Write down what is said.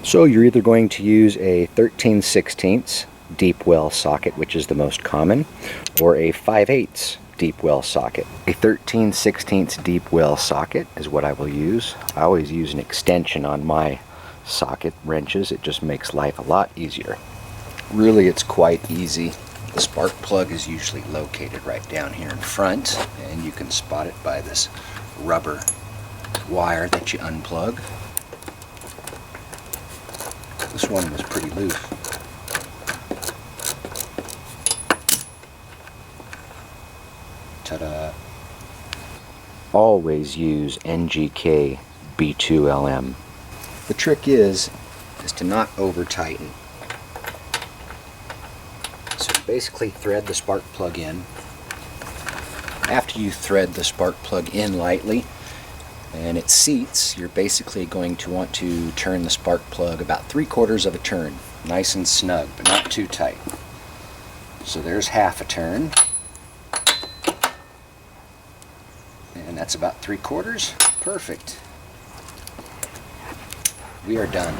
So you're either going to use a 13/16 deep well socket, which is the most common, or a 5/8 deep well socket. A 13/16 deep well socket is what I will use. I always use an extension on my socket wrenches. It just makes life a lot easier. Really, it's quite easy. The spark plug is usually located right down here in front, and you can spot it by this rubber wire that you unplug. This one was pretty loose. Ta-da! Always use NGK B2LM. The trick is to not over tighten. So basically thread the spark plug in. After you thread the spark plug in lightly and it seats, you're basically going to want to turn the spark plug about 3/4 of a turn. Nice and snug, but not too tight. So there's half a turn. And that's about 3/4. Perfect. We are done.